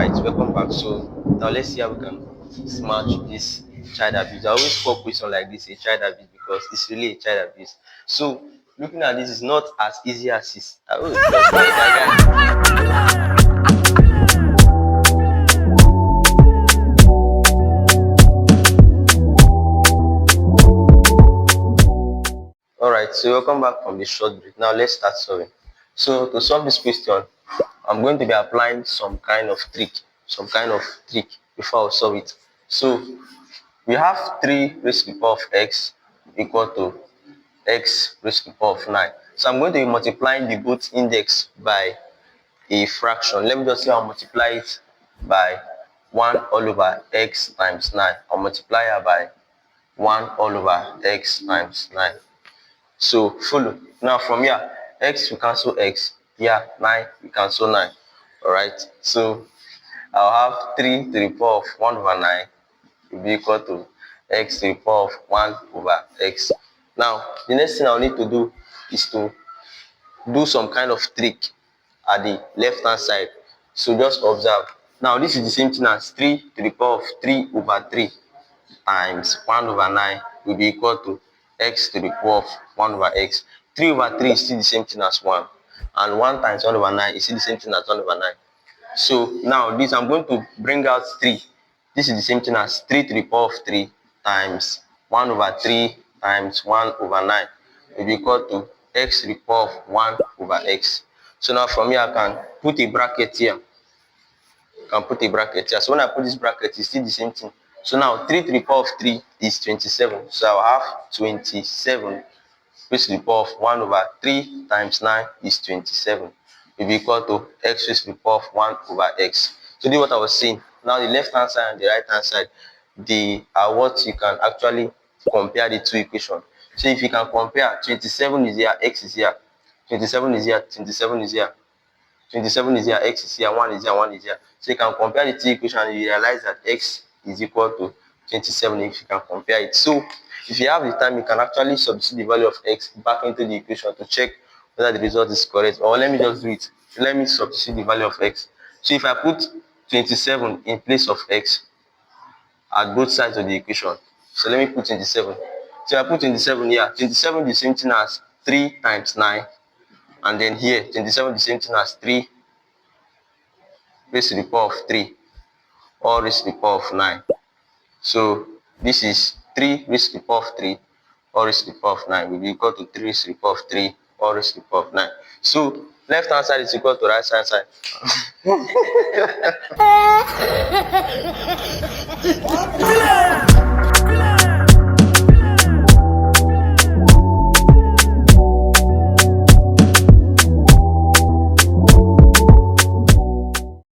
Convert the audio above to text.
Alright, welcome back. So now let's see how we can smash this child abuse. I always call question like this a child abuse because it's really a child abuse. So looking at this is not as easy as it's. Oh, Alright, so welcome back from the short break. Now let's start solving. So to solve this question, I'm going to be applying some kind of trick before I solve it. So we have 3 raised to the power of x equal to x raised to the power of 9. So I'm going to be multiplying the both index by a fraction. Let me just say I'll multiply it by 1 all over x times 9. I'll multiply it by 1 all over x times 9. So follow. Now from here, x we cancel x. Here, 9 we cancel 9. Alright, so I'll have 3 to the power of 1 over 9 will be equal to x to the power of 1 over x. Now, the next thing I'll need to do is to do some kind of trick at the left hand side. So just observe. Now, this is the same thing as 3 to the power of 3 over 3 times 1 over 9 will be equal to x to the power of 1 over x. 3 over 3 is still the same thing as 1. And 1 times 1 over 9 is still the same thing as 1 over 9. So now this I'm going to bring out 3. This is the same thing as 3 to the power of 3 times 1 over 3 times 1 over 9 will be equal to x to the power of 1 over x. So now from here I can put a bracket here. So when I put this bracket, it's still the same thing. So now 3 to the power of 3 is 27. So I'll have 27 raised to the power of 1 over 3 times 9 is 27. Will be equal to x raised to the power of 1 over x. So this is what I was saying. Now the left hand side and the right hand side, they are what you can actually compare the two equations. So if you can compare, 27 is here, x is here. 27 is here, 27 is here. 27 is here, x is here, 1 is here, 1 is here. So you can compare the two equations and you realize that x is equal to 27 if you can compare it. So if you have the time, you can actually substitute the value of x back into the equation to check whether the result is correct. Or let me just do it. Let me substitute the value of x. So if I put 27 in place of x at both sides of the equation, so let me put 27. So I put 27 here. 27 is the same thing as 3 times 9. And then here, 27 is the same thing as 3 raised to the power of 3 or raised to the power of 9. So this is 3 raised to the power of 3 or raised to the power of 9 will be equal to 3 raised to the power of 3 or raised to the power of 9. So left hand side is equal to right hand side.